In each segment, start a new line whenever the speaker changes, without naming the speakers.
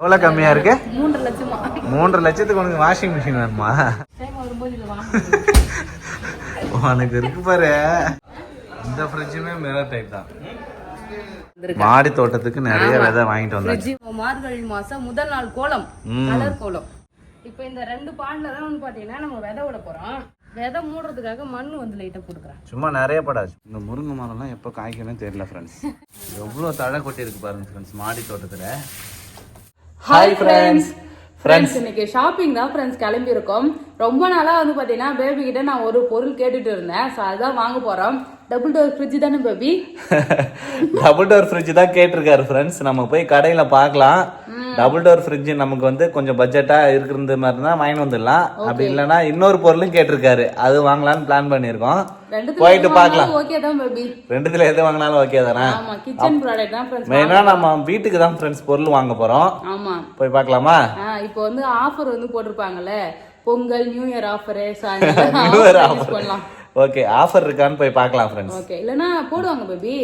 எவ்வளோ கம்மியா இருக்கு?
3 லட்சமா?
3 லட்சத்துக்கு உனக்கு வாஷிங் மிஷின் வேணுமா? உனக்கு இருக்கு பாரு. இந்த ஃப்ரிட்ஜுமே மிரர் டைப் தான். மாடி தோட்டத்துக்கு நிறைய விதை வாங்கிட்டு வந்தாச்சு.
மார்கழி மாசம் முதல் நாள் கோலம், கலர் கோலம். இப்போ இந்த 2 பாண்ட்ல தான் வந்து பாத்தீங்கன்னா நம்ம விதை விட போறோம். விதை மூடுறதுக்காக மண் வந்து லைட்டா போட்டுக்கிறேன்.
சும்மா நிறைய படாச்சு. இந்த முருங்கை மரம்லாம் எப்போ காய்க்கணும்னு தெரியல ஃப்ரெண்ட்ஸ். எவ்வளோ தழை கொட்டி இருக்கு பாருங்க ஃப்ரெண்ட்ஸ் மாடி தோட்டத்துல.
ஹாய் ஃப்ரெண்ட்ஸ், இன்னைக்கு ஷாப்பிங் தான் ஃப்ரெண்ட்ஸ் கிளம்பி இருக்கோம். ரொம்ப நாளா வந்து பாத்தீங்கன்னா பேபி கிட்ட நான் ஒரு பொருள் கேட்டுட்டு இருந்தேன். ஸோ அதுதான் வாங்க போறோம். டபுள் டோர் ஃப்ரிட்ஜ் தானே பேபி?
டபுள் டோர் ஃப்ரிட்ஜ் தான் கேட்டிருக்காரு ஃப்ரெண்ட்ஸ். நம்ம போய் கடையில பார்க்கலாம். டபுள் டோர் ஃப்ரிட்ஜ் நமக்கு வந்து கொஞ்சம் பட்ஜெட்டா இருக்கிற மாதிரி தான் வாங்கி வந்துடலாம். அப்படி இல்லைன்னா இன்னொரு பொருளும் கேட்டிருக்காரு, அது வாங்கலாம்னு பிளான் பண்ணிருக்கோம். போயிட்டு பார்க்கலாம்.
ஓகே தான் பேபி,
ரெண்டுத்துல எது வாங்கினாலும் ஓகே தானே.
ஆமா, கிச்சன் ப்ராடக்ட் தான் ஃப்ரெண்ட்ஸ்.
மெயினா நம்ம வீட்டுக்கு தான் ஃப்ரெண்ட்ஸ் பொருள் வாங்க போறோம்.
ஆமா,
போய் பார்க்கலாமா?
இப்போ வந்து ஆஃபர் வந்து போட்டிருப்பாங்கல்ல, பொங்கல் நியூ இயர் ஆஃபர். பண்ணலாம்.
ஓகே, ஆஃபர் இருக்கான்னு போய் பார்க்கலாம் ஃப்ரெண்ட்ஸ்.
ஓகே, இல்லனா போடுவாங்க பேபி.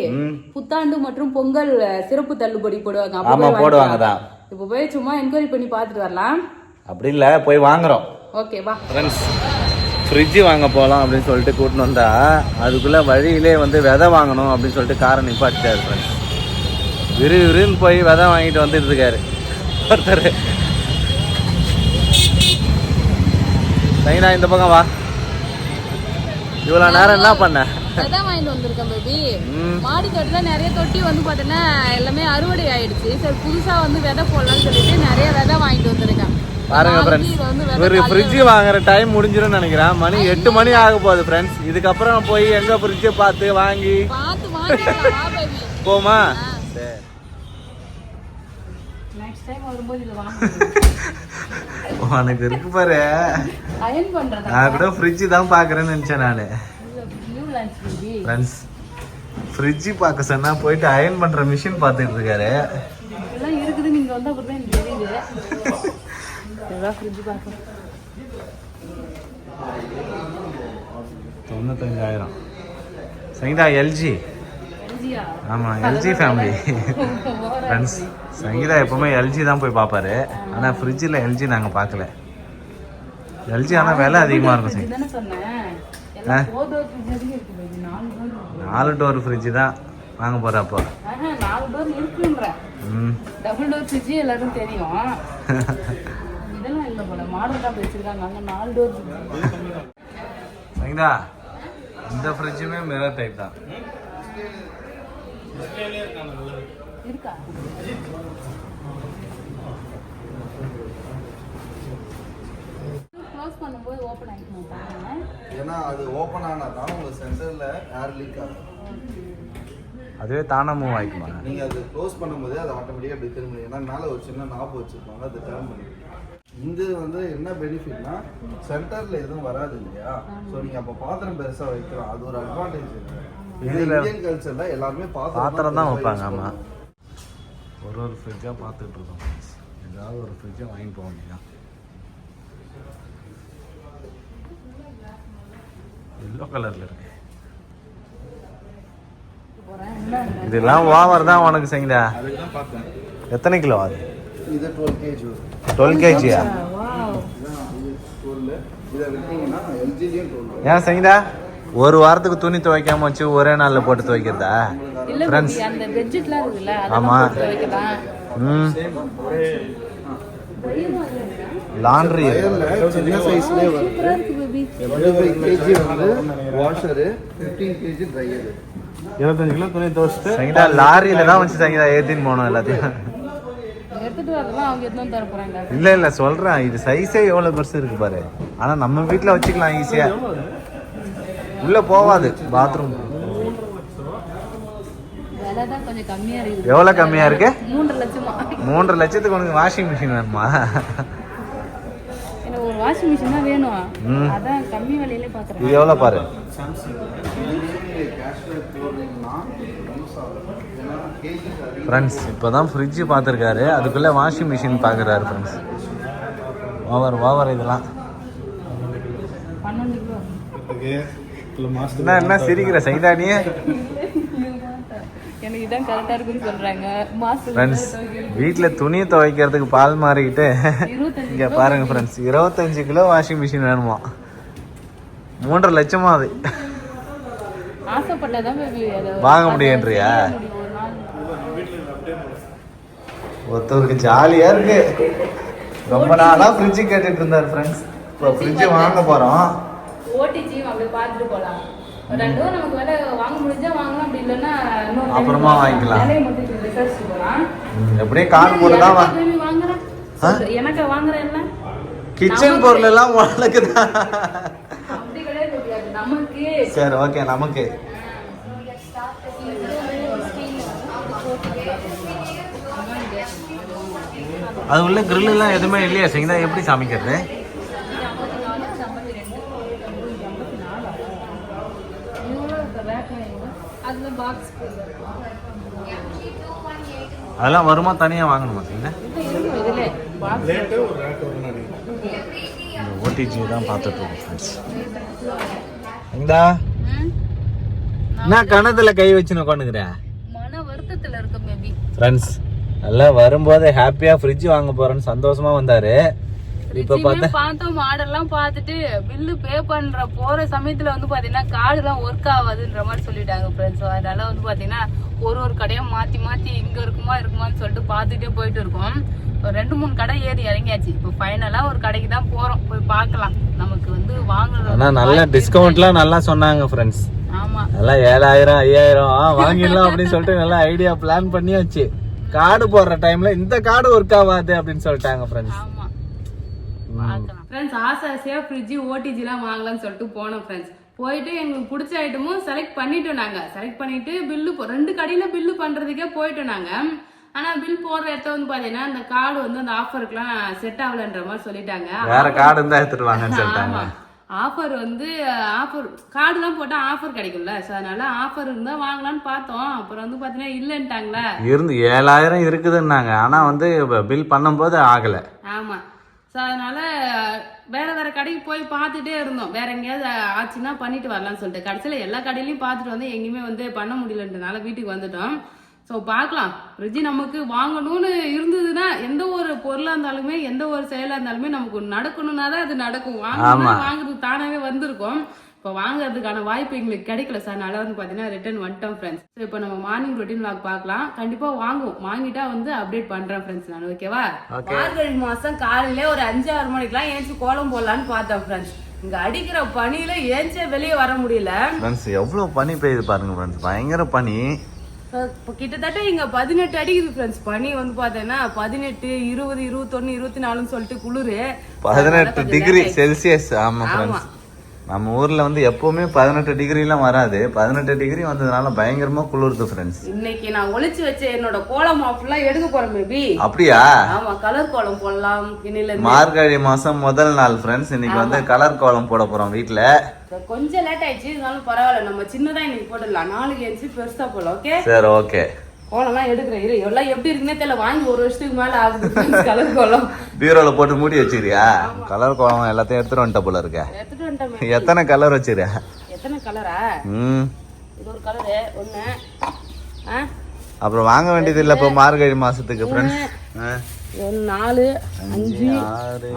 புத்தாண்டு மற்றும் பொங்கல் சிறப்பு தள்ளுபடி போடுவாங்க.
ஆமா, போடுவாங்க தான்.
இப்போ போய் சும்மா என்கொயரி பண்ணி பார்த்துட்டு வரலாம்.
அப்படி இல்ல, போய் வாங்குறோம்.
ஓகே வா
ஃப்ரெண்ட்ஸ். ஃப்ரிட்ஜ் வாங்க போகலாம் அப்படின்னு சொல்லிட்டு கூட்டின்னு வந்தா அதுக்குள்ள வழியிலே வந்து விதை வாங்கணும் அப்படின்னு சொல்லிட்டு காரை நிப்பாட்டிட்டாரு ஃப்ரெண்ட்ஸ். விறுவிறுன்னு போய் விதை வாங்கிட்டு வந்துட்டு இருக்காரு ஒருத்தர். சரிண்ணா, இந்த பக்கம் வா. இவ்வளோ நேரம் என்ன பண்ண?
விதை வாங்கிட்டு வந்திருக்கேன் பேபி. மாடி தோட்டத்துல நிறைய தொட்டி வந்து பார்த்தீங்கன்னா எல்லாமே அறுவடை ஆயிடுச்சு. சரி, புதுசா வந்து விதை போடலாம்னு சொல்லிட்டு நிறைய விதை வாங்கிட்டு வந்திருக்கேன்.
பாருங்க ஃப்ரெண்ட்ஸ், ஒரு ஃப்ரிட்ஜ் வாங்குற டைம் முடிஞ்சிடும் நினைக்கிறேன். மணி 8 மணி ஆக போகுது ஃப்ரெண்ட்ஸ். இதுக்கப்புறம் போய் எங்க ஃப்ரிட்ஜ் பார்த்து வாங்கி போமா? சரி,
நெக்ஸ்ட் டைம் வரும்போது இது வாங்க.
உனக்கு இருக்கு பாரு.
அயன் பண்றதா?
நான் கூட ஃப்ரிட்ஜ் தான் பாக்குறேன்னு நினைச்சேன் நானு. ஃப்ரெண்ட்ஸ், ஃப்ரிட்ஜ் பார்க்க சொன்னா போயிட்டு அயன் பண்ற மிஷின் பார்த்துட்டு இருக்காரு.
இதெல்லாம் இருக்குது, நீங்க வந்தா அப்புறம் எனக்கு தெரியுது. இதெல்லாம் ஃப்ரிட்ஜ் பார்க்க
95,000. சங்கீதா எல்ஜி. ஆமா, எல்ஜி ஃபேமிலி ஃப்ரெண்ட்ஸ். சங்கீதா எப்பவுமே எல்ஜி தான் போய் பார்ப்பாரு. ஆனா ஃப்ரிட்ஜில் எல்ஜி நாங்க பார்க்கல. எல்ஜி ஆனா விலை அதிகமா இருக்கும். சங்கீதா 4 டோர் ஃப்ரிட்ஜ் தான் வாங்க போற. அப்போ
4 டோர் இருக்குன்ற. டபுள் டோர் ஃப்ரிட்ஜ் எல்லாரும் தெரியும். இதெல்லாம் இல்ல போல, மாடல் தான் வச்சிருக்காங்க. அங்க 4 டோர்.
சங்கீதா, இந்த ஃப்ரிட்ஜுமே மிரர் டைப் தான்
இருக்கா? க்ளோஸ் பண்ணும்போது ஓபன் ஆயிடும் பாருங்க.
ஏன்னா அது ஓபன் ஆனா தான் உங்க சென்டர்ல ஏர் லீக் ஆகும்.
அதுவே தானா மூவ் ஆயிக்குமா?
நீங்க அது க்ளோஸ் பண்ணும்போது அது ஆட்டோமேட்டிக்கா அப்படி திரும்ப. ஏன்னா மேல ஒரு சின்ன நாப் வச்சிருப்பாங்க, அது டர்ன் பண்ணி. இந்த வந்து என்ன பெனிஃபிட்னா சென்டர்ல எதுவும் வராது இல்லையா? ஸோ நீங்க அப்போ பாத்திரம் பெருசா வைக்கலாம், அது ஒரு அட்வான்டேஜ் இருக்கு. இந்தியன் கல்ச்சர்ல எல்லாருமே
பாத்திரம் தான் வைப்பாங்க. ஆமா, ஒரு ஃப்ரிட்ஜா பார்த்துட்டு இருக்கோம். ஏதாவது ஒரு ஃப்ரிட்ஜை வாங்கிட்டு போக வேண்டியதான். எல்லோ கலர்ல இருக்கு. இதெல்லாம் ஓவர் தான் உனக்கு செய்யுதா? எத்தனை கிலோ அது?
இது 12 kg.
12 kgயா? ஏன் செய்யுதா? ஒரு வாரத்துக்கு துணி துவைக்காம வச்சு ஒரே நாள்ல போட்டு துவைக்கிறதா? ஃப்ரெண்ட்ஸ்,
அந்த பெட்ஷீட்லாம் இருக்குல்ல,
ஆமா. லாண்ட்ரி
சின்ன சைஸ்லயே வருது. 25 kg வந்து வாஷர், 15 kg ட்ரையர்.
25 கிலோ துணி துவைச்சிட்டு சங்கீதா லாரியில தான் வச்சு சங்கீதா ஏத்தின்னு போனோம் எல்லாத்தையும்.
எடுத்துட்டு வரலாம், அவங்க எதுவும் தர போறாங்க.
இல்ல சொல்றேன், இது சைஸே எவ்வளவு பெருசு இருக்கு பாரு. ஆனா நம்ம வீட்டுல வச்சுக்கலாம் ஈஸியா. உள்ள போவாது பாத்ரூம்.
விலைதான் கொஞ்சம் கம்மியா இருக்கு.
எவ்வளவு கம்மியா இருக்கு?
3 லட்சமா?
3 லட்சத்துக்கு உனக்கு வாஷிங் மிஷின் வேணுமா?
எனக்கு ஒரு வாஷிங் மிஷின் தான் வேணும். அதான் கம்மி விலையிலே பாக்குறேன்.
இது எவ்வளவு பாரு. ஃப்ரெண்ட்ஸ், இப்போதான் ஃப்ரிட்ஜ் பார்த்துருக்காரு, அதுக்குள்ளே வாஷிங் மிஷின் பார்க்குறாரு ஃப்ரெண்ட்ஸ். ஓவர் இதெல்லாம்.
12 கிலோ.
என்ன சிரிக்கிற சைதானியே?
எனக்கு இதான் கரெக்டா இருக்குன்னு சொல்றாங்க. மாசத்துக்கு
ஃப்ரெண்ட்ஸ் வீட்டில் துணி துவைக்கிறதுக்கு பால் மாறிக்கிட்டு
25
இங்கே பாருங்க ஃப்ரெண்ட்ஸ் 25 கிலோ வாஷிங் மிஷின் வேணுமா, 3.5 லட்சமா அது.
ஆசைப்பட்டதான் baby அதை
வாங்க முடியுன்றியா?
ஒரு நாள்
ஒருத்தருக்கு ஜாலியா இருக்கு. ரொம்ப நாளா ஃப்ரிட்ஜ் கேட்டுட்டு இருந்தார் ஃப்ரெண்ட்ஸ். இப்போ ஃப்ரிட்ஜ் வாங்க போறோம்.
ஓடிஜி அப்படியே பார்த்துட்டு போலாம். ரெண்டும் நமக்கு வேலை வாங்க முடிஞ்சா வாங்கலாம், அப்படி இல்லைன்னா இன்னொரு time
அப்புறமா வாங்கிக்கலாம்.
வேலையை மட்டும் விசாரிச்சு போலாம்.
எப்படியே கார்டு போட்டு தான்
baby வாங்குறேன். எனக்கு வாங்குறேன் இல்ல
கிச்சன் பொருள் எல்லாம் உனக்கு தான்.
அப்படி கிடையாது baby, அது நமக்கு.
சரி ஓகே நமக்கு. அது உள்ள grill எல்லாம் எதுவுமே இல்லையா சங்கீதா? எப்படி சமைக்கிறது?
அதுல பாக்ஸ்
அதெல்லாம் வருமா தனியா வாங்கணுமா சங்கீதா?
இதுல பாக்ஸ்
இந்த ஓடிஜி தான் பார்த்துட்டு இருக்கோம் ஃப்ரெண்ட்ஸ். சங்கீதா என்ன கணத்துல கை வச்சுன்னு உட்காந்துக்கிற?
மன வருத்தத்துல இருக்க மேபி.
ஃப்ரெண்ட்ஸ் எல்லாம் வரும்போது ஹாப்பியா ஃப்ரிட்ஜ் வாங்க போறேன்னு சந்தோஷமா வந்தாரு. இப்ப பார்த்தா
பார்த்தோம் மாடெல்லாம் பார்த்துட்டு பில்லு பே பண்ற போற சமயத்துல வந்து பாத்தீங்கன்னா கார்டு எல்லாம் ஒர்க் ஆகாதுன்ற மாதிரி சொல்லிட்டாங்க ஃப்ரெண்ட்ஸ். அதனால வந்து பாத்தீங்கன்னா ஒரு கடையா மாத்தி மாத்தி இங்க இருக்குமான்னு சொல்லிட்டு பாத்துட்டே போயிட்டு இருக்கோம். ஒரு 2-3 கடை ஏறி இறங்கியாச்சு. இப்போ ஃபைனலா ஒரு கடைக்கு தான் போறோம், போய் பார்க்கலாம். நமக்கு வந்து வாங்குறது
ஆனா நல்ல டிஸ்கவுண்ட்லாம் நல்லா சொன்னாங்க ஃப்ரெண்ட்ஸ்.
ஆமா
நல்லா 7000 5000 வாங்கிடலாம் அப்படின்னு சொல்லிட்டு நல்லா ஐடியா பிளான் பண்ணியாச்சு. கார்டு போடுற டைம்ல இந்த கார்டு ஒர்க் ஆகாது அப்படின்னு சொல்லிட்டாங்க ஃப்ரெண்ட்ஸ்.
ஆமா பார்க்கலாம் ஃப்ரெண்ட்ஸ். ஆசையா ஃப்ரிட்ஜ் ஓடிஜி எல்லாம் வாங்கலாம்னு சொல்லிட்டு போனோம் ஃப்ரெண்ட்ஸ். போயிட்டு எங்களுக்கு பிடிச்ச ஐட்டமும் செலக்ட் பண்ணிட்டோம். நாங்க செலக்ட் பண்ணிட்டு பில்லு 2 கடையில பில்லு பண்றதுக்கே போயிட்டோம் நாங்க. ஆனா பில் போடுற இடத்த வந்து பாத்தீங்கன்னா அந்த கார்டு வந்து அந்த ஆஃபருக்குலாம் செட் ஆகலன்ற மாதிரி சொல்லிட்டாங்க.
வேற கார்டு இருந்தா எடுத்துட்டு வாங்கன்னு சொல்லிட்டாங்க.
ஆஃபர் வந்து ஆஃபர் கார்டு எல்லாம் போட்டா ஆஃபர் கிடைக்கும்ல, சோ அதனால ஆஃபர் இருந்தா வாங்கலாம்னு பார்த்தோம். அப்புறம் வந்து பாத்தீங்கன்னா இல்லன்ட்டாங்களா.
இருந்து 7000 இருக்குதுன்னாங்க. ஆனா வந்து பில் பண்ணும்போது ஆகல.
ஆமா சோ அதனால வேற கடைக்கு போய் பார்த்துட்டே இருந்தோம். வேற எங்கேயாவது ஆச்சுன்னா பண்ணிட்டு வரலாம்னு சொல்லிட்டு கடைசியில எல்லா கடையிலயும் பார்த்துட்டு வந்து எங்கேயுமே வந்து பண்ண முடியலன்றனால வீட்டுக்கு வந்துட்டோம். ஸோ பார்க்கலாம். ஃப்ரிட்ஜ் நமக்கு வாங்கணும்னு இருந்ததுன்னா எந்த ஒரு பொருளாக இருந்தாலுமே எந்த ஒரு செயலாக இருந்தாலுமே நமக்கு நடக்கணும்னா தான் அது நடக்கும். வாங்குறது தானாவே வந்திருக்கும். இப்போ வாங்குறதுக்கான வாய்ப்பு எங்களுக்கு கிடைக்கல சார். அதனால வந்து பார்த்தீங்கன்னா ரிட்டர்ன் வந்துட்டோம் ஃப்ரெண்ட்ஸ். ஸோ இப்போ நம்ம மார்னிங் ரொட்டீன் விளாக் பார்க்கலாம். கண்டிப்பாக வாங்குவோம். வாங்கிட்டா வந்து அப்டேட் பண்ணுறேன் ஃப்ரெண்ட்ஸ் நான். ஓகேவா? மார்கழி மாதம் காலையில ஒரு 5-6 மணிக்கெல்லாம் ஏஞ்சி கோலம் போடலான்னு பார்த்தேன் ஃப்ரெண்ட்ஸ். இங்க அடிக்கிற பனியில ஏஞ்சே வெளியே வர முடியல
ஃப்ரெண்ட்ஸ். எவ்வளவு பனி பெய்யுது பாருங்க ஃப்ரெண்ட்ஸ், பயங்கர பனி.
கிட்டத்தட்ட இங்க 18 அடிக்குது ஃப்ரெண்ட்ஸ். பனி வந்து பாத்தீங்கன்னா 18, 20, 21, 24 சொல்லிட்டு குளிரு
18 டிகிரி செல்சியஸ். ஆமா ஃப்ரெண்ட்ஸ், நம்ம ஊர்ல வந்து எப்பவுமே 18 டிகிரிலாம் வராது. 18 டிகிரி வந்ததுனால பயங்கரமா குளிருது ஃப்ரெண்ட்ஸ்.
இன்னைக்கு நான் ஒளிச்சு வச்ச என்னோட கோலம் ஃபுல்லா எடுக்க போறேன் மேபி.
அப்படியா?
ஆமா, கலர் கோலம் போடலாம்.
மார்கழி மாசம் முதல் நாள் ஃப்ரெண்ட்ஸ். இன்னைக்கு வந்து கலர் கோலம் போட போறோம் வீட்ல.
கொஞ்சம் லேட் ஆயிடுச்சு, இருந்தாலும் பரவாயில்ல. நம்ம சின்னதா இன்னைக்கு போட்டுடலாம். நாளைக்கு எழுந்து பெருசா போடலாம். ஓகே
சரி ஓகே.
கோலம்லாம் எடுக்கிறேன். இரு, எல்லாம் எப்படி இருக்குன்னே தெரியல. வாங்கி 1 வருஷத்துக்கு மேல ஆகுது கலர் கோலம்.
பீரோல போட்டு மூடி வச்சிருக்கியா? கலர் கோலம் எல்லாத்தையும் எடுத்துட்டு வந்துட்ட போல இருக்க.
எடுத்துட்டு வந்துட்டேன்.
எத்தனை கலர் வச்சிருக்கியா?
எத்தனை கலரா? இது ஒரு கலரு ஒண்ணு.
அப்புறம் வாங்க வேண்டியது இல்ல இப்போ மார்கழி மாசத்துக்கு ஃப்ரெண்ட்ஸ்.
4, 5,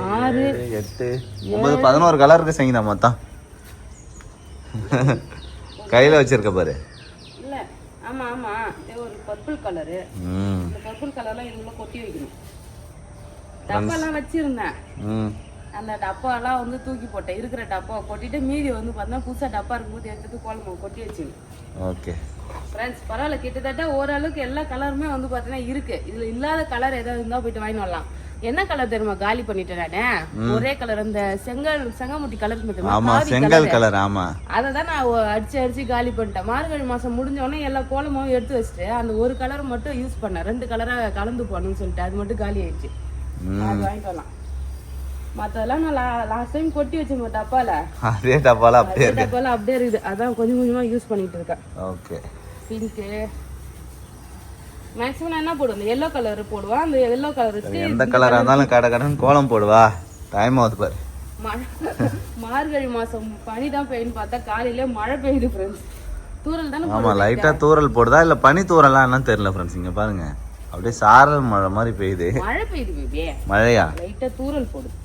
6, 8, 9, 11 கலர் இருக்கு சங்கீதா மொத்தம். கையில வச்சிருக்க பாரு.
இல்ல, ஆமா ஆமா, இது ஒரு பர்பிள் கலரு. இந்த பர்பிள் கலர்லாம் இதுல கொட்டி வைக்கணும். டப்பாலாம் வச்சிருந்தேன். அந்த டப்பாலாம் வந்து தூக்கி போட்டேன். இருக்கிற டப்பாவை கொட்டிட்டு மீதி வந்து பார்த்தா புதுசா டப்பா இருக்கும்போது எடுத்துட்டு கோலம் கொட்டி வச்சுக்கணும். ஓகே ஃப்ரெண்ட்ஸ், பரவாயில்ல. கிட்டத்தட்ட ஓரளவுக்கு எல்லா கலருமே வந்து பார்த்தீங்கன்னா இருக்கு. இதுல இல்லாத கலர் ஏதாவது இருந்தா போயிட்டு வாங்கி வரலாம். என்ன கலர் தெரியுமா காலி பண்ணிட்டேன் நானு? ஒரே கலர், அந்த செங்கமுட்டி கலர்
செங்கல் கலர். ஆமா,
அததான் நான் அடிச்சு காலி பண்ணிட்டேன். மார்கழி மாசம் முடிஞ்ச உடனே எல்லா கோலமும் எடுத்து வச்சுட்டு அந்த ஒரு கலர் மட்டும் யூஸ் பண்ணேன். 2 கலரா கலந்து போடணும்னு சொல்லிட்டு அது மட்டும் காலி ஆயிடுச்சு. அது வாங்கிட்டு வரலாம். மத்ததெல்லாம் நான் லாஸ்ட் டைம் கொட்டி வச்சேன் டப்பால.
அதே டப்பால அப்படியே இருக்கு.
டப்பால அப்படியே இருக்குது. அதான் கொஞ்சம் கொஞ்சமா யூஸ் பண்ணிட்டு இருக்கேன்.
ஓகே.
பிங்க் மேக்ஸிமம் நான் என்ன போடுவேன், இந்த எல்லோ கலர் போடுவேன். அந்த எல்லோ கலர்
எந்த கலரா இருந்தாலும் கடகடன்னு கோலம் போடுவா. டைம் ஆகுது பாரு.
மார்கழி மாசம் பனி தான் பெய்யுன்னு பார்த்தா காலையில மழை பெய்யுது ஃப்ரெண்ட்ஸ். தூரல் தானே
ஆமா லைட்டா தூறல் போடுதா இல்ல பனி தூறலாம் என்னன்னு தெரியல ஃப்ரெண்ட்ஸ். இங்க பாருங்க அப்படியே சாரல் மழை மாதிரி பெய்யுது.
மழை பெய்யுது பேபி.
மழையா?
லைட்டா தூரல் போடுது.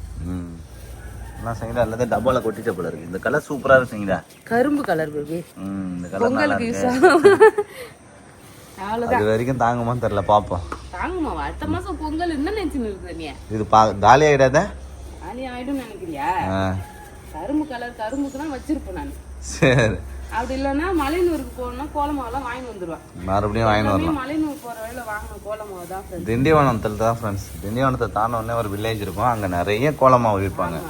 நான் சங்கீதா எல்லாத்தையும் டப்பால கொட்டிட்ட போல இருக்கு. இந்த கலர் சூப்பரா இருக்கு சங்கீதா.
கரும்பு கலர் பேபி.
இந்த கலர்
பொங்கலுக்கு யூஸ் அவ்வளவுதான்.
அது வரைக்கும் தாங்குமான்னு தெரியல, பாப்போம்.
தாங்குமா? அடுத்த மாசம் பொங்கல் என்ன நினைச்சுன்னு இருக்குது நீ?
இது காலி ஆயிடாத?
காலி ஆயிடும் நினைக்கிறியா? கரும்பு கலர் கரும்புக்கு தான் வச்சிருப்பேன் நான்.
சரி.
அப்படி இல்லைன்னா மலைநூருக்கு போகணும்னா கோலமாவெல்லாம் வாங்கி வந்துடுவேன்.
மறுபடியும் வாங்கி வரலாம்.
மலைநூர் போற வழியில வாங்கணும் கோலமாவை தான் ஃப்ரெண்ட்ஸ்.
திண்டிவனத்தில் தான் ஃப்ரெண்ட்ஸ். திண்டிவனத்தை தாண்ட உடனே ஒரு வில்லேஜ் இருக்கும், அங்கே நிறைய கோலமாவு விற்பாங்க.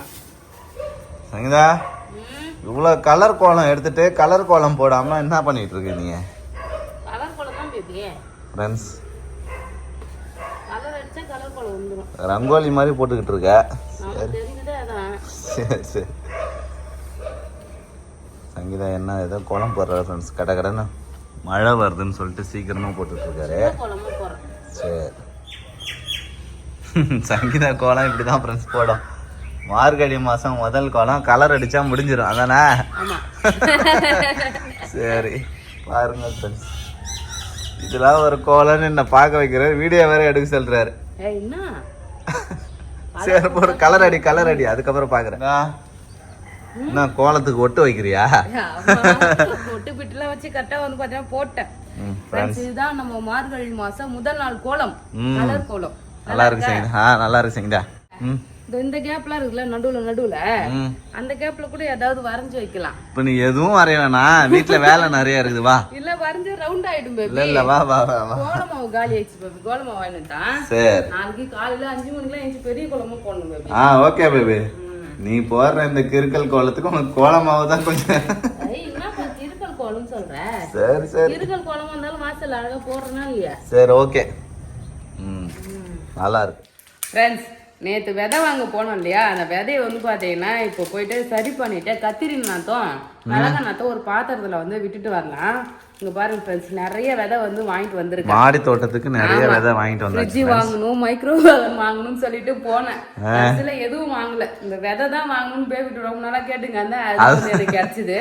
சங்கீதா இவ்வளோ கலர் கோலம் எடுத்துட்டு கலர் கோலம் போடாம என்ன பண்ணிட்டு இருக்கு நீங்க?
கலர் கோலம் தான் பேபி
ஃப்ரெண்ட்ஸ்.
கலர் அடிச்சா கலர் கோலம் வந்துடும்.
ரங்கோலி மாதிரி போட்டுக்கிட்டு இருக்க.
தெரிஞ்சதே அதான்.
சரி சரி. சங்கீதா என்ன ஏதோ கோலம் போடுறாரு ஃப்ரெண்ட்ஸ். கடை கடைன்னு மழை வருதுன்னு சொல்லிட்டு சீக்கிரமா போட்டுட்டு இருக்காரு.
கோலமும் போடுறேன்.
சரி. சங்கீதா கோலம் இப்படிதான் ஃப்ரெண்ட்ஸ் போடும். மார்கழி மாசம் முதல் கோலம் கலர் அடிச்சா முடிஞ்சிடும், அதானே? சரி பாருங்க ஃப்ரெண்ட்ஸ். இதெல்லாம் ஒரு கோலம்னு என்ன பார்க்க வைக்கிறாரு, வீடியோ வேற எடுக்க சொல்றாரு. சரி ஒரு கலர் அடி அதுக்கப்புறம் பாக்குறேன். என்ன கோலத்துக்கு ஒட்டு வைக்கிறியா?
ஒட்டு பிட்டுலாம் வச்சு கரெக்டா வந்து பாத்தீங்கன்னா போட்டேன். இதுதான் நம்ம மார்கழி மாசம் முதல் நாள் கோலம். கலர் கோலம்
நல்லா இருக்கு சங்கீதா. நல்லா இருக்கு சங்கீதா.
இந்த கேப்லாம் இருக்குல்ல நடுவுல அந்த கேப்ல கூட ஏதாவது வரைஞ்சு வைக்கலாம்.
இப்ப நீ எதுவும் வரைய வேணாம், வீட்டுல வேலை நிறைய இருக்குது. வா.
இல்ல வரைஞ்சு ரவுண்ட் ஆயிடும் பேபி.
இல்ல வா வா வா.
கோலமாவு காலி ஆயிடுச்சு பேபி. கோலமாவு வாங்கிட்டான்.
சரி.
நாளைக்கு காலையில 5 மணிக்கெல்லாம் எஞ்சி பெரிய கோலமா போடணும் பேபி.
Okay baby. நீ போடுற இந்த கிறுக்கல் கோலத்துக்கு உனக்கு கோலமாவு தான் கொஞ்சம்.
என்ன கிறுக்கல் கோலம் சொல்ற?
சரி சரி.
கிறுக்கல் கோலமா இருந்தாலும் வாசல் அழகா போடுறனா இல்லையா?
சரி ஓகே. நல்லா இருக்கு
ஃப்ரெண்ட்ஸ். நேற்று விதை வாங்க போனோம் இல்லையா, அந்த விதையை வந்து பார்த்தீங்கன்னா இப்போ போயிட்டு சரி பண்ணிட்டு கத்திரி நாத்தம் மிளகா நாத்தம் ஒரு பாத்திரத்தில் வந்து விட்டுட்டு வரலாம். இங்கே பாருங்க ஃப்ரெண்ட்ஸ், நிறைய விதை வந்து வாங்கிட்டு வந்திருக்கேன்.
மாடி தோட்டத்துக்கு நிறைய விதை வாங்கிட்டு வந்தேன்.
ஃப்ரிட்ஜ் வாங்கணும், மைக்ரோ வாங்கணும்னு சொல்லிட்டு போனேன். அதில் எதுவும் வாங்கல. இந்த விதை தான் வாங்கணும்னு பேபிட்டு ரொம்ப நாளாக கேட்டுங்க, அது எனக்கு கிடைச்சிது.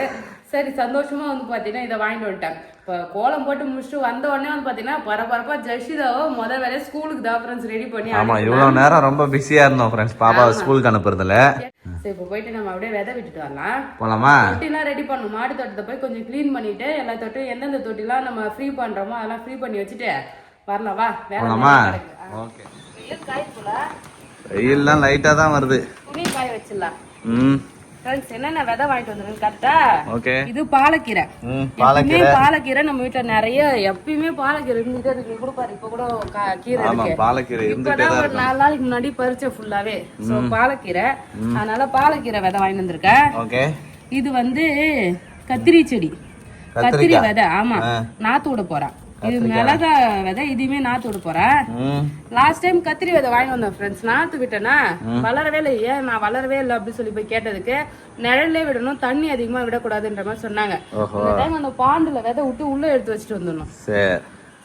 சரி சந்தோஷமா வந்து பார்த்தீங்கன்னா இதை வாங்கிட்டு வந்துட்டேன். இப்போ கோலம் போட்டு முடிச்சுட்டு வந்த உடனே வந்து பார்த்தீங்கன்னா பரபரப்பா ஜெர்ஷிதாவோ முதல் வேலையை ஸ்கூலுக்கு தான் ஃப்ரெண்ட்ஸ் ரெடி பண்ணி.
ஆமா இவ்வளவு நேரம் ரொம்ப பிஸியா இருந்தோம் ஃப்ரெண்ட்ஸ், பாப்பாவை ஸ்கூலுக்கு அனுப்புறதுல.
சரி இப்போ போயிட்டு நம்ம அப்படியே விதை விட்டுட்டு வரலாம்.
போலாமா?
தொட்டிலாம் ரெடி பண்ணணும். மாடி தோட்டத்தை போய் கொஞ்சம் க்ளீன் பண்ணிட்டு எல்லா தொட்டும் எந்தெந்த தொட்டிலாம் நம்ம ஃப்ரீ பண்றோமோ அதெல்லாம் ஃப்ரீ பண்ணி வச்சுட்டு வரலாம். வா
போலாமா? ஓகே.
வெயில் காய்ப்புல
வெயில்லாம் லைட்டா தான் வருது.
துணி காய வச்சிடலாம். ஃப்ரெண்ட்ஸ் என்னென்ன விதை வாங்கிட்டு வந்துருக்கு கரெக்டா?
ஓகே. இது
பாலக்கீரை. பாலக்கீரை நம்ம வீட்டுல நிறைய எப்பயுமே பாலக்கீரை இருந்துட்டே இருக்கு. கூட பாரு இப்ப கூட கீரை இருக்கு.
பாலக்கீரை
இப்பதான் ஒரு 4 நாளைக்கு முன்னாடி பறிச்ச ஃபுல்லாவே. சோ பாலக்கீரை, அதனால பாலக்கீரை விதை வாங்கிட்டு வந்திருக்கேன்.
ஓகே.
இது வந்து கத்திரி செடி, கத்திரி விதை. ஆமா நாத்து விட போறேன். இது மிளகா விதை, இதுவுமே நாத்து விட போறேன். லாஸ்ட் டைம் கத்திரி விதை வாங்கி வந்தேன் ஃப்ரெண்ட்ஸ். நாத்து விட்டேன்னா வளரவே இல்லை. ஏன் நான் வளரவே இல்லை அப்படின்னு சொல்லி போய் கேட்டதுக்கு நிழல்லே விடணும், தண்ணி அதிகமா விடக்கூடாதுன்ற மாதிரி சொன்னாங்க. இந்த டைம் அந்த பாண்டுல விதை விட்டு உள்ள எடுத்து வச்சுட்டு வந்துடணும்.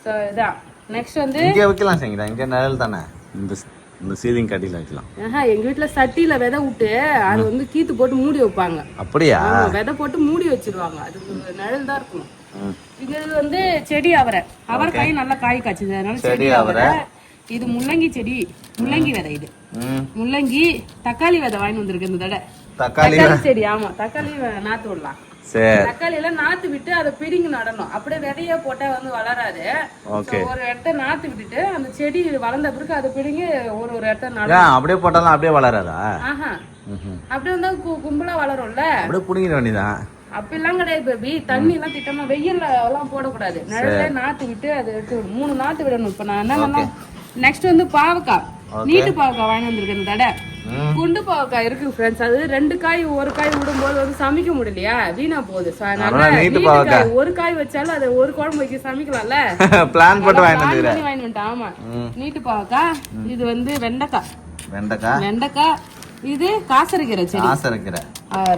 சோ இதான் நெக்ஸ்ட் வந்து
இங்க வைக்கலாம் சங்கீதா. இங்க நிழல் தானே, இந்த சீலிங் கட்டில வைக்கலாம்.
எங்க வீட்டுல சட்டியில விதை விட்டு அது வந்து கீத்து போட்டு மூடி வைப்பாங்க.
அப்படியா?
விதை போட்டு மூடி வச்சிருவாங்க, அது நிழல் தான் இருக்கும். இது வந்து செடி அவரைக்காய் நல்லா காய் காய்ச்சது, அதனால செடி அவரை. இது முள்ளங்கி செடி, முள்ளங்கி விதை. இது முள்ளங்கி. தக்காளி விதை வாங்கி வந்திருக்கு இந்த தடவை. தக்காளி செடி. ஆமா தக்காளி நாத்து விடலாம். தக்காளி எல்லாம் நாத்து விட்டு அதை பிடிங்கி நடணும். அப்படியே விதைய போட்டா வந்து வளராது. ஒரு இடத்த நாத்து விட்டுட்டு அந்த செடி வளர்ந்த பிறகு அதை பிடிங்கி ஒரு இடத்த நடணும்.
அப்படியே போட்டாலும் அப்படியே வளராதா?
அப்படியே வந்தா கும்பலா வளரும்ல.
அப்படியே புடிங்கிட வேண்டியதான்.
அப்படிலாம் கிடையாது பேபி. தண்ணி எல்லாம் திட்டமா வெயில்ல எல்லாம் போடக்கூடாது. நிழல்ல நாத்து விட்டு அதை எடுத்து 3 நாத்து விடணும். இப்ப நான் என்ன பண்ணலாம், நெக்ஸ்ட் வந்து பாவக்காய். நீட்டு பாவக்காய் வாங்கி வந்திருக்கேன் இந்த தடவை. குண்டு பாவக்காய் இருக்கு ஃப்ரெண்ட்ஸ். அது 2 காய் ஒரு காய் விடும்போது வந்து சமைக்க முடியலையா, வீணா போகுது. ஒரு காய் வச்சாலும் அது ஒரு குழம்பு வைக்க சமைக்கலாம்ல.
பிளான் போட்டு வாங்கி
வந்துட்டேன். ஆமா நீட்டு பாவக்காய். இது வந்து வெண்டைக்காய். இது காசரிக்கீரை செடி.
காசரிக்கீரை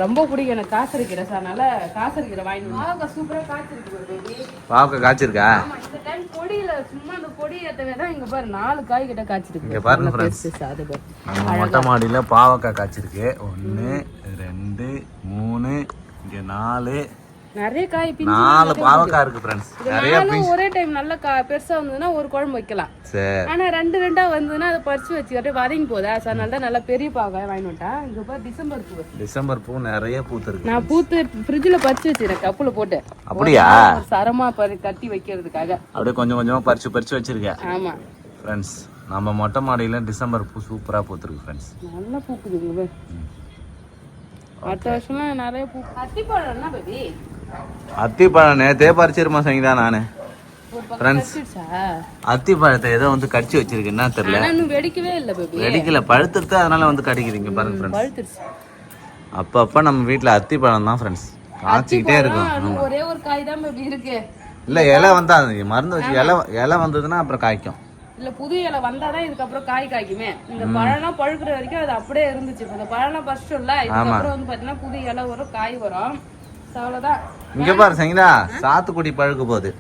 ரொம்ப பிடிக்கும் எனக்கு, காசரிக்கீரை. அதனால காசரிக்கீரை வாங்கி. பாவக்காய் சூப்பரா காய்ச்சிருக்கு.
பாவக்காய் காய்ச்சிருக்கா?
இந்த டைம் கொடியில சும்மா அந்த கொடி ஏத்தவே இங்க பாரு 4 காய் கிட்ட காய்ச்சிருக்கு.
இங்க பாருங்க ஃப்ரெண்ட்ஸ், நம்ம மொட்டை மாடியில பாவக்காய் காய்ச்சிருக்கு. 1 2 3 இங்க 4.
நிறைய காய் பிஞ்சு
4 பாவக்காய் இருக்கு ஃப்ரெண்ட்ஸ். நிறைய
நானும் ஒரே டைம் நல்லா பெருசா வந்ததுன்னா ஒரு குழம்பு வைக்கலாம்.
சரி.
ஆனா ரெண்டு ரெண்டா வந்ததுன்னா அதை பறிச்சு வச்சுக்கிட்டு வதங்கி போதா, அதனால தான் நல்லா பெரிய பாவக்காய் வாங்கி வந்துட்டேன். இங்க பாரு டிசம்பர் பூ.
டிசம்பர் பூ நிறைய பூத்து இருக்கு.
நான் பூத்து ஃப்ரிட்ஜ்ல பறிச்சு வச்சிருக்கேன் கப்புல போட்டு.
அப்படியா?
சரமா கட்டி வைக்கிறதுக்காக
அப்படியே கொஞ்சம் கொஞ்சமா பறிச்சு வச்சிருக்கேன்.
ஆமா
ஃப்ரெண்ட்ஸ், நம்ம மொட்டை மாடியில டிசம்பர் பூ சூப்பரா பூத்துருக்கு ஃப்ரெண்ட்ஸ்.
நல்லா பூக்குதுங்க. அடுத்த வருஷம்லாம் நிறைய பூ. அத்திப்பழம் என்ன பேபி?
அத்திப்பழம் நேத்தே பறிச்சிருமா சங்கீதா நானு. ஃப்ரெண்ட்ஸ், அத்திப்பழத்தை ஏதோ வந்து கடிச்சு வச்சிருக்கு, என்ன தெரியல.
இன்னும் வெடிக்கவே இல்ல பேபி.
வெடிக்கல, பழுத்துட்டு அதனால வந்து கடிக்குதுங்க பாருங்க ஃப்ரெண்ட்ஸ்.
பழுத்துருச்சு.
அப்பப்ப நம்ம வீட்ல அத்திப்பழம் தான் ஃப்ரெண்ட்ஸ் காய்ச்சிக்கிட்டே இருக்கும்.
ஒரே ஒரு காய் தான் பேபி இருக்கு.
இல்ல இலை வந்தா மருந்து வச்சு இலை வந்ததுன்னா அப்புறம் காய்க்கும்.
இல்ல புது இலை வந்தாதான் இதுக்கப்புறம் காய் காய்க்குமே. இந்த பழம்லாம் பழுக்கிற வரைக்கும் அது அப்படியே இருந்துச்சு. இந்த பழம்லாம் ஃபர்ஸ்ட் இல்ல, இதுக்கப்புறம் வந்து பாத்தீங்கன்னா புது இலை வரும், காய் வரும். அவ்வளவுதான்.
இங்க பாரு சங்கீதா, சாத்துக்குடி பழுக்க போகுது.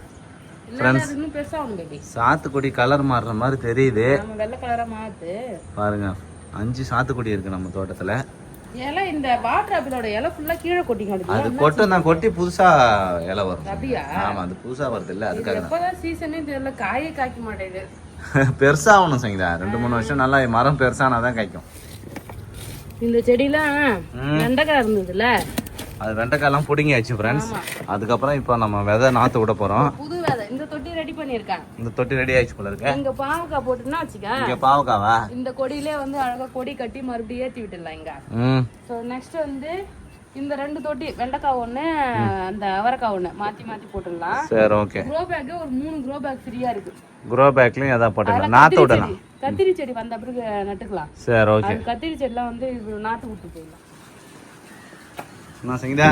இன்னும் பெருசா ஆகும் பேபி.
சாத்துக்குடி கலர் மாறுற மாதிரி தெரியுது.
நம்ம வெள்ளை கலரா மாத்து
பாருங்க, 5 சாத்துக்குடி இருக்கு நம்ம தோட்டத்துல.
இலை இந்த வாட்டர் ஆப்பிளோட இலை ஃபுல்லா கீழே கொட்டிங்க.
அது கொட்டி புதுசா இலை வரும்.
அப்படியா?
ஆமா, அது புதுசா வருது இல்ல, அதுக்காக
எப்பதான் சீசனே தெரியல, காயே காய்க்க மாட்டேங்குது.
பெருசாகணும் சங்கீதா, 2-3 வருஷம் நல்லா மரம் பெருசானாதான் காய்க்கும்.
இந்த செடிலாம் வெண்டைக்காய் இருந்ததுல,
அது வெண்டைக்காயெல்லாம் பிடுங்கியாச்சு ஃப்ரெண்ட்ஸ். அதுக்கப்புறம் இப்போ நம்ம விதை நாற்று விட போறோம்.
புது விதை. இந்த தொட்டி ரெடி பண்ணிருக்கேன்.
இந்த தொட்டி ரெடி ஆயிடுச்சு போல இருக்கு.
இங்க பாவக்காய் போட்டுன்னா வச்சுக்க.
இங்க பாவக்காவா?
இந்த கொடியிலே வந்து அழகா கொடி கட்டி மறுபடியும் ஏத்தி விட்டுடலாம் இங்க. சோ நெக்ஸ்ட் வந்து இந்த 2 தொட்டி, வெண்டைக்காய் ஒண்ணு, அந்த அவரைக்காய் ஒண்ணு மாத்தி மாத்தி போட்டுடலாம்.
சரி, ஓகே.
க்ரோ பேக் ஒரு 3 க்ரோ பேக் ஃப்ரீயா இருக்கு.
க்ரோ பேக்லயும் ஏதாவது போட்டுக்கலாம், நாத்து விடலாம்.
கத்திரி செடி வந்த பிறகு நட்டுக்கலாம்.
சரி, ஓகே.
கத்திரி செடிலாம் வந்து நாத்து விட்டு போயிடலாம்.
நான் சங்கீதா,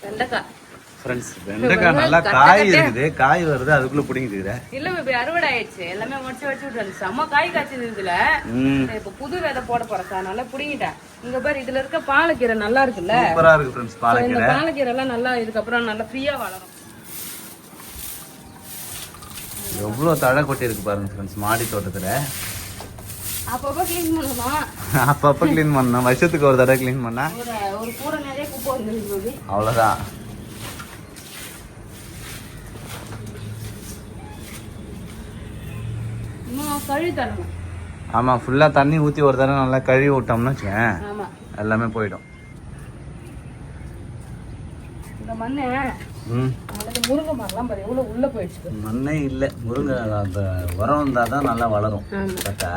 வெண்டைக்காய்
ஃப்ரெண்ட்ஸ், வெண்டைக்காய் நல்லா காய் இருக்குது, காய் வருது, அதுக்குள்ள பிடிங்கிட்டு.
இல்ல பேபி, அறுவடை ஆயிடுச்சு, எல்லாமே முடிச்சு வச்சு விட்டு செம்ம காய் காய்ச்சது இதுல. இப்ப புது விதை போட போறேன், அதனால புடிங்கிட்டேன். இங்க பாரு, இதுல இருக்க பாலக்கீரை நல்லா இருக்குல்ல,
சூப்பரா இருக்கு ஃப்ரெண்ட்ஸ். பாலக்கீரை,
இந்த பாலக்கீரை எல்லாம் நல்லா இதுக்கப்புறம் நல்லா ஃப்ரீயா வளரும்.
எவ்வளவு தழை கொட்டி இருக்கு பாருங்க ஃப்ரெண்ட்ஸ் மாடி தோட்டத்துல.
அப்பப்ப கிளீன் பண்ணணும்.
அப்பப்ப கிளீன் பண்ணணும், வருஷத்துக்கு ஒரு தடவை கிளீன் பண்ணா
ஒரு கூடை நிறைய குப்பை வந்துருக்கு.
அவ்வளவுதான்.
இன்னும் கழுவி தரணும்.
ஆமா, ஃபுல்லா தண்ணி ஊத்தி ஒரு தடவை நல்லா கழுவி விட்டோம்னு வச்சுக்கேன்,
ஆமா,
எல்லாமே போயிடும்.
இந்த மண்ணு முருங்கை மரம்லாம் பாரு எவ்வளவு உள்ள போயிடுச்சு.
மண்ணே இல்ல, முருங்கை அந்த உரம் இருந்தாதான் நல்லா வளரும். கரெக்டா?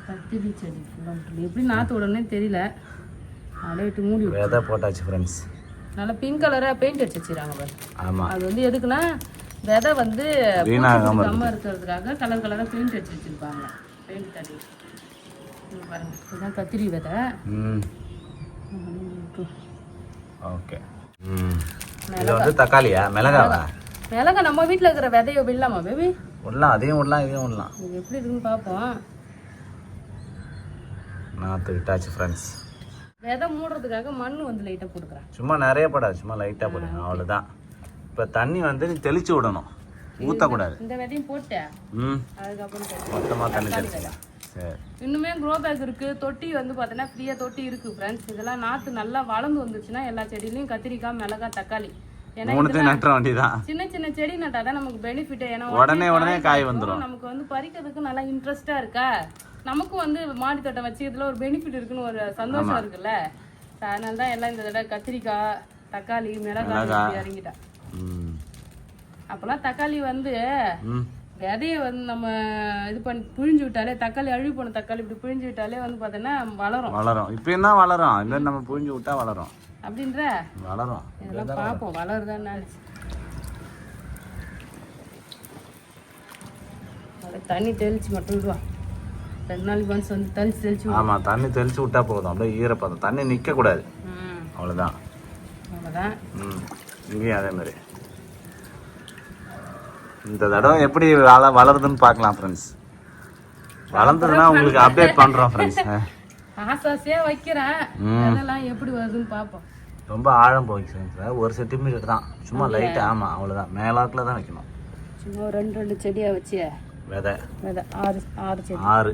கத்திரி செடி எப்படி நாத்து விடனே தெரியல, அப்படியே விட்டு மூடி
விதை போட்டாச்சு ஃப்ரெண்ட்ஸ்.
நல்லா பிங்க் கலரா பெயிண்ட் அடிச்சு வச்சிருக்காங்க பாரு.
ஆமா,
அது வந்து எதுக்குன்னா விதை வந்து கம்மா இருக்கிறதுக்காக கலர் கலரா பெயிண்ட் அடிச்சு வச்சிருப்பாங்க. பெயிண்ட் தண்ணி பாருங்க, இதுதான் கத்திரி விதை.
ஓகே. இது வந்து தக்காளியா மிளகாவா?
மிளகா நம்ம வீட்டுல இருக்கிற விதையோ விடலாமா பேபி?
விடலாம், அதையும் விடலாம், இதையும் விடலாம்.
இது எப்படி இருக்குன்னு பார்ப்போம்.
நாற்று விட்டாச்சு ஃப்ரெண்ட்ஸ்.
விதை மூடுறதுக்காக மண் வந்து லைட்டா போட்டுக்கிறேன்.
சும்மா நிறைய போடாது, சும்மா லைட்டா போடுங்க, அவ்வளவுதான். இப்ப தண்ணி வந்து நீ தெளிச்சு விடணும், ஊத்தக்கூடாது.
இந்த விதையும் போட்டேன், அதுக்கப்புறம்
மொத்தமா தண்ணி தெளிச்சிக்கலாம். சரி.
இன்னுமே க்ரோ பேக் இருக்கு, தொட்டி வந்து பாத்தீங்கன்னா ஃப்ரீயா தொட்டி இருக்கு ஃப்ரெண்ட்ஸ். இதெல்லாம் நாத்து நல்லா வளர்ந்து வந்துச்சுன்னா எல்லா செடியிலயும் கத்திரிக்காய், மிளகாய், தக்காளி,
நட்டுற வேண்டியதான்.
சின்ன சின்ன செடி நட்டாதான் நமக்கு பெனிஃபிட். ஏன்னா
உடனே காய் வந்துடும்.
நமக்கு வந்து பறிக்கிறதுக்கு நல்லா இன்ட்ரெஸ்டா இருக்கா, நமக்கும் வந்து மாடி தோட்டம் வச்சுக்கிறதுல ஒரு பெனிஃபிட் இருக்குன்னு ஒரு சந்தோஷம் இருக்குல்ல. அதனால தான் எல்லாம் இந்த தடவை கத்திரிக்காய், தக்காளி, மிளகாய் இறங்கிட்டா. அப்பெல்லாம் தக்காளி வந்து விதைய வந்து நம்ம இது பண்ணி பிழிஞ்சு விட்டாலே, தக்காளி அழுவி போன தக்காளி இப்படி பிழிஞ்சு விட்டாலே வந்து பார்த்தோன்னா வளரும்.
இப்போ என்ன வளரும், இல்லை நம்ம பிழிஞ்சு விட்டா வளரும்
அப்படின்ற
வளரும்.
இதெல்லாம் பார்ப்போம் வளருதான்னு. தண்ணி தெளிச்சு மட்டும் விடுவான், 2 நாளைக்கு ஒன்ஸ் வந்து தெளிச்சு.
ஆமா, தண்ணி தெளிச்சு விட்டா போதும், அப்படியே ஈரப்பதம், தண்ணி நிக்க கூடாது, அவ்வளவுதான். இங்கேயும் அதே மாதிரி. இந்த தடவை எப்படி வளருதுன்னு பார்க்கலாம் ஃப்ரெண்ட்ஸ். வளர்ந்ததுன்னா உங்களுக்கு அப்டேட் பண்றோம் ஃப்ரெண்ட்ஸ்.
ஆசாசியா வைக்கிறேன், அதெல்லாம் எப்படி வருதுன்னு பார்ப்போம்.
ரொம்ப ஆழம் போயிடுச்சு ஃப்ரெண்ட்ஸ், 1 சென்டிமீட்டர் தான், சும்மா லைட்டா. ஆமா, அவ்வளவுதான், மேலாக்குல தான் வைக்கணும்.
சும்மா 2 செடியா வச்சு
விதை
6 செடி.
6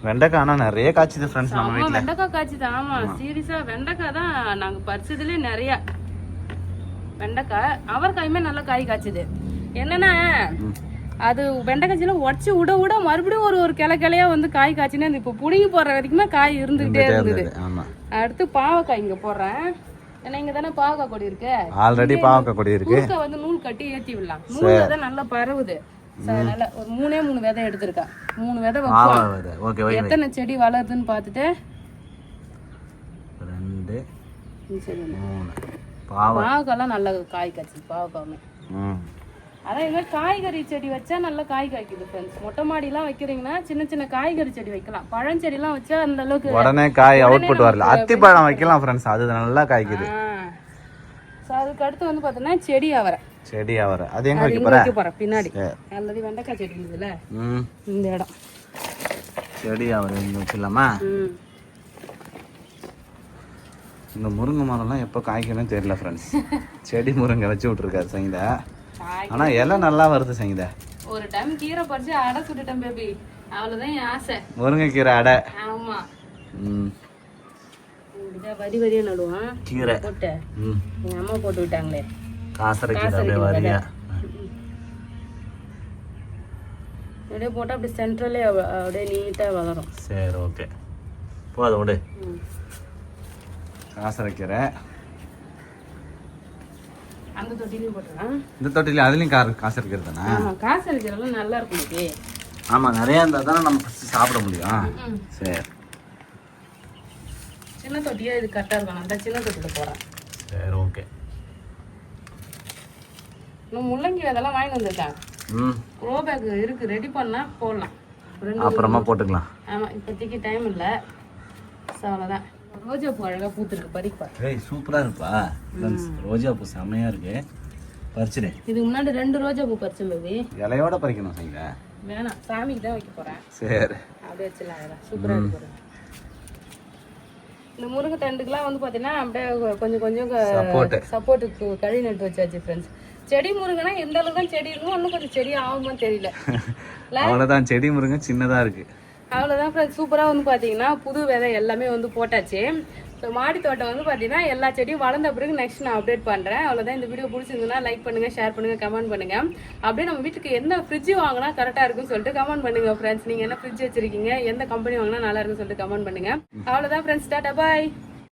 வெண்டைக்காய் ஆனால் நிறைய காய்ச்சிது ஃப்ரெண்ட்ஸ் நம்ம
ஆமா
வீட்டில்.
வெண்டைக்காய் காய்ச்சிது. ஆமா சீரியஸா வெண்டைக்காய் தான் நாங்க பறிச்சதுலயே நிறைய வெண்டைக்காய். அவரைக்காயுமே நல்ல காய் காய்ச்சுது. என்னன்னா அது வெண்டைக்காய்ச்சில உடச்சி விட மறுபடியும் ஒரு கிளையா வந்து காய் காய்ச்சினா இப்போ புடுங்கி போடுற வரைக்குமே காய் இருந்துகிட்டே இருந்தது.
ஆமா.
அடுத்து பாவக்காய் இங்க போடுறேன். ஏன்னா இங்க தானே பாவக்காய் கொடி இருக்கு.
ஆல்ரெடி பாவக்காய் கொடி இருக்கு.
வந்து நூல் கட்டி ஏத்தி விடலாம். நூல் விதை நல்லா பரவுது. நல்லா ஒரு 3 விதை எடுத்திருக்கேன். 3 விதை வைப்போம்.
ஓகே.
எத்தனை செடி வளருதுன்னு பார்த்துட்டு
2
சரி
3
பாவக்காய்லாம் நல்ல காய் காய்ச்சி பாவக்காவுமே. அதான் இது காய்கறி செடி வச்சா நல்லா காய் காய்க்குது ஃப்ரெண்ட்ஸ். மொட்டை மாடிலாம் வைக்கிறீங்கன்னா சின்ன காய்கறி செடி வைக்கலாம். பழஞ்செடிலாம் வச்சா அந்த அளவுக்கு
உடனே காய் அவுட்புட் வரல. அத்திப்பழம் வைக்கலாம் ஃப்ரெண்ட்ஸ், அது நல்லா காய்க்குது.
ஸோ அதுக்கு அடுத்து வந்து பார்த்தோன்னா செடி அவரை.
அது எங்க வைக்க
போறேன் பின்னாடி. ஆல்ரெடி வெண்டைக்காய் செடி இருந்துதுல இந்த இடம்.
செடி அவரை இங்க வச்சிடலாமா? இந்த முருங்கை மரம்லாம் எப்போ காய்க்கணும் தெரியல ஃப்ரெண்ட்ஸ். செடி முருங்கை வச்சு விட்டுருக்காரு சங்கீதா. ஆனா இலை நல்லா வருது சங்கீதா.
ஒரு டைம் கீரை பறிச்சு அடை சுட்டுட்டேன் பேபி. அவ்வளவுதான் என் ஆசை.
முருங்கைக்கீரை அடை.
ஆமா. வரியா நடுவான்
கீரை
போட்டு எங்க அம்மா போட்டு விட்டாங்களே.
காசரைக்கீரை அப்படியே வரியா
அப்படியே போட்டா அப்படி சென்ட்ரலே அப்படியே நீட்டா வளரும்.
சரி ஓகே போதும் விடு. காசரைக்கீரை
அந்த தொட்டிலையும் போட்டுறேன்.
இந்த தொட்டிலையும் அதுலயும் காசரைக்கீரை தானே?
காசரைக்கீரைலாம் நல்லா இருக்கும்.
ஆமா நிறைய இருந்தா தானே நம்ம ஃபர்ஸ்ட் சாப்பிட முடியும். சரி
சின்ன தொட்டியா இது கரெக்டா இருக்கும். அந்த சின்ன தொட்டில போறேன்.
சரி ஓகே.
இன்னும் முள்ளங்கி அதெல்லாம் வாங்கி வந்திருக்கேன். க்ரோ பேக் இருக்கு, ரெடி பண்ணா போடலாம்.
அப்புறமா போட்டுக்கலாம்.
ஆமா இப்போதைக்கு டைம் இல்ல. ஸோ அவ்வளோதான். ரோஜா பூ அழகா பூத்துருக்கு, பறிப்பா.
ஏய் சூப்பரா இருப்பா ஃப்ரெண்ட்ஸ். ரோஜா பூ செமையா இருக்கு, பறிச்சிடு.
இதுக்கு முன்னாடி 2 ரோஜா பூ பறிச்சேன் பேபி.
இலையோட பறிக்கணும் சங்கீதா.
வேணாம், சாமிக்கு தான் வைக்க போறேன்.
சரி
அப்படியே வச்சிடலாம். அழகா சூப்பரா இருக்கு. இந்த முருங்கை தண்டுக்கெல்லாம் வந்து பார்த்தீங்கன்னா அப்படியே கொஞ்சம் சப்போர்ட்டுக்கு கழி நட்டு வச்சாச்சு ஃப்ரெண்ட்ஸ். செடி முருங்கனா எந்த அளவுக்கு தான் செடி இருக்கும், இன்னும் கொஞ்சம் செடி ஆகுமான்னு தெரியல.
அவ்வளோதான், செடி முருங்கை சின்னதா இருக்கு.
அவ்வளோதான் ஃப்ரெண்ட்ஸ். சூப்பராக வந்து பார்த்தீங்கன்னா புது விதை எல்லாமே வந்து போட்டாச்சு. ஸோ மாடி தோட்டம் வந்து பார்த்தீங்கன்னா எல்லா செடியும் வளர்ந்த பிறகு நெக்ஸ்ட் நான் அப்டேட் பண்ணுறேன். அவ்வளோதான். இந்த வீடியோ பிடிச்சிருந்ததுன்னா லைக் பண்ணுங்கள், ஷேர் பண்ணுங்கள், கமெண்ட் பண்ணுங்கள். அப்படியே நம்ம வீட்டுக்கு எந்த ஃப்ரிட்ஜ் வாங்கினா கரெக்டாக இருக்குன்னு சொல்லிட்டு கமெண்ட் பண்ணுங்கள் ஃப்ரெண்ட்ஸ். நீங்கள் என்ன ஃப்ரிட்ஜ் வச்சிருக்கீங்க, எந்த கம்பெனி வாங்கினா நல்லா இருக்குன்னு சொல்லிட்டு கமெண்ட் பண்ணுங்கள். அவ்வளோதான் ஃப்ரெண்ட்ஸ். டாடா பாய்.